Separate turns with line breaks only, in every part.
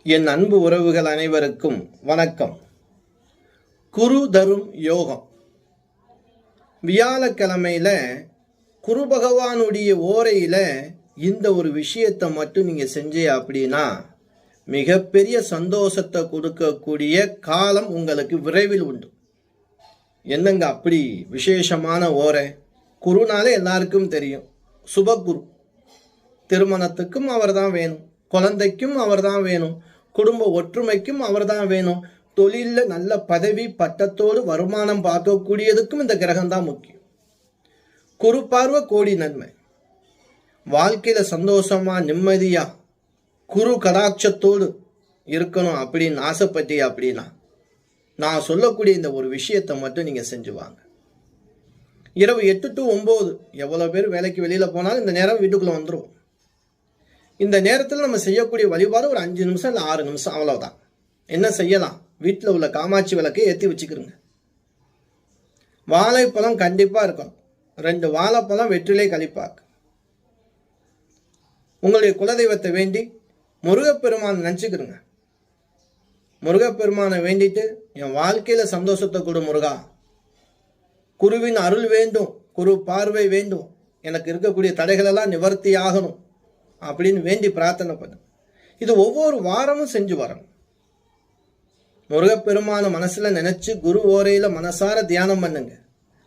என் அன்பு உறவுகள் அனைவருக்கும் வணக்கம். குரு தரும் யோகம். வியாழக்கிழமையில குரு பகவானுடைய ஓரையில இந்த ஒரு விஷயத்தை மட்டும் நீங்க செஞ்சே அப்படின்னா மிகப்பெரிய சந்தோஷத்தை கொடுக்கக்கூடிய காலம் உங்களுக்கு விரைவில் உண்டு. என்னங்க அப்படி விசேஷமான ஓரை? குருனாலே எல்லாருக்கும் தெரியும், சுபகுரு. திருமணத்துக்கும் அவர் தான் வேணும், குழந்தைக்கும் அவர் தான் வேணும், குடும்ப ஒற்றுமைக்கும் அவர் தான் வேணும், தொழிலில் நல்ல பதவி பட்டத்தோடு வருமானம் பார்க்கக்கூடியதுக்கும் இந்த கிரகம் தான் முக்கியம். குரு பார்வை கோடி நன்மை. வாழ்க்கையில சந்தோஷமா நிம்மதியா குரு கடாட்சத்தோடு இருக்கணும் அப்படின்னு ஆசைப்பட்டி அப்படின்னா நான் சொல்லக்கூடிய இந்த ஒரு விஷயத்தை மட்டும் நீங்க செஞ்சு வாங்க. இரவு 8 to 9 எவ்வளவு பேர் வேலைக்கு வெளியில போனாலும் இந்த நேரம் வீட்டுக்குள்ள வந்துடும். இந்த நேரத்தில் நம்ம செய்யக்கூடிய வழிபாடு ஒரு 5 நிமிஷம் இல்லை 6 நிமிஷம், அவ்வளவுதான். என்ன செய்யலாம்? வீட்டில் உள்ள காமாட்சி விளக்கை ஏற்றி வச்சுக்கிறோங்க. வாழைப்பழம் கண்டிப்பாக இருக்கும். 2 வாழைப்பழம் வெற்றிலை கழிப்பாக்கு. உங்களுடைய குலதெய்வத்தை வேண்டி முருகப்பெருமான் நினச்சிக்கிறோங்க. முருகப்பெருமானை வேண்டிட்டு, என் வாழ்க்கையில சந்தோஷத்தை கொடு முருகா, குருவின் அருள் வேண்டும், குரு பார்வை வேண்டும், எனக்கு இருக்கக்கூடிய தடைகளெல்லாம் நிவர்த்தி ஆகணும் அப்படின்னு வேண்டி பிரார்த்தனை பண்ணு. இது ஒவ்வொரு வாரமும் செஞ்சு வரணும். முருகப்பெருமான மனசுல நினைச்சு குரு ஓரையில மனசார தியானம் பண்ணுங்க.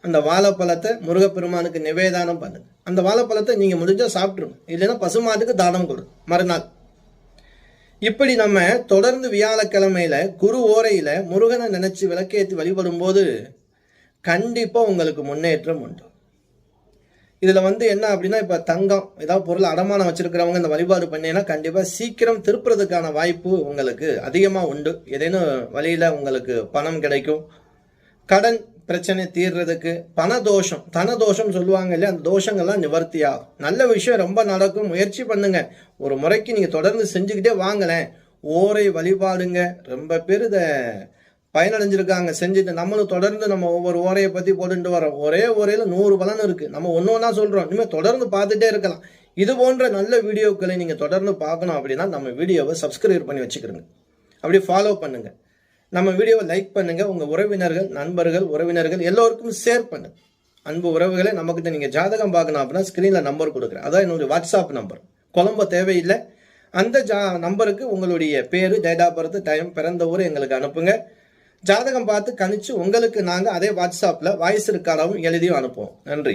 அந்த வாழைப்பழத்தை முருகப்பெருமானுக்கு நிவேதானம் பண்ணுங்க. அந்த வாழைப்பழத்தை நீங்க முடிஞ்சா சாப்பிட்டுருங்க, இல்லைன்னா பசுமாட்டுக்கு தானம் கொடு மறுநாள். இப்படி நம்ம தொடர்ந்து வியாழக்கிழமையில குரு ஓரையில முருகனை நினைச்சு விளக்கேற்றி வழிபடும் போது கண்டிப்பா உங்களுக்கு முன்னேற்றம் உண்டு. இதுல என்ன அப்படின்னா, இப்ப தங்கம் ஏதாவது பொருள் அடமானம் வச்சிருக்கிறவங்க இந்த வழிபாடு பண்ணீங்கன்னா கண்டிப்பா சீக்கிரம் திருப்புறதுக்கான வாய்ப்பு உங்களுக்கு அதிகமா உண்டு. ஏதேனும் வழியில உங்களுக்கு பணம் கிடைக்கும். கடன் பிரச்சனை தீர்றதுக்கு, பண தோஷம் தன தோஷம் சொல்லுவாங்க இல்லையா, அந்த தோஷங்கள்லாம் நிவர்த்தி ஆகும். நல்ல விஷயம் ரொம்ப நடக்கும். முயற்சி பண்ணுங்க. ஒரு முறைக்கு நீங்க தொடர்ந்து செஞ்சுக்கிட்டே வாங்கலேன். ஓரை வழிபாடுங்க. ரொம்ப பேர் இதை பயனடைஞ்சிருக்காங்க செஞ்சுட்டு. நம்மளும் தொடர்ந்து நம்ம ஒவ்வொரு ஓரையை பற்றி போட்டுட்டு வரோம். ஒரே ஓரையில் 100 பலன் இருக்கு. நம்ம ஒன்றா சொல்கிறோம். இனிமேல் தொடர்ந்து பார்த்துட்டே இருக்கலாம். இது போன்ற நல்ல வீடியோக்களை நீங்கள் தொடர்ந்து பார்க்கணும் அப்படின்னா நம்ம வீடியோவை சப்ஸ்கிரைப் பண்ணி வச்சுக்கிறோங்க. அப்படி ஃபாலோ பண்ணுங்க. நம்ம வீடியோவை லைக் பண்ணுங்க. உங்கள் உறவினர்கள், நண்பர்கள், உறவினர்கள் எல்லோருக்கும் ஷேர் பண்ணுங்க. அன்பு உறவுகளை, நம்மக்கிட்ட நீங்கள் ஜாதகம் பார்க்கணும் அப்படின்னா ஸ்க்ரீனில் நம்பர் கொடுக்குறேன். அதான் என்னுடைய வாட்ஸ்அப் நம்பர். குழம்ப தேவையில்லை. அந்த நம்பருக்கு உங்களுடைய பேர், டேட் ஆஃப் பர்த், டைம், பிறந்த ஊர் எங்களுக்கு அனுப்புங்க. ஜாதகம் பார்த்து கணிச்சு உங்களுக்கு நாங்கள் அதே வாட்ஸ்அப்பில் வாய்ஸ் ரெக்கார்டாகவும் எழுதியும் அனுப்புவோம். நன்றி.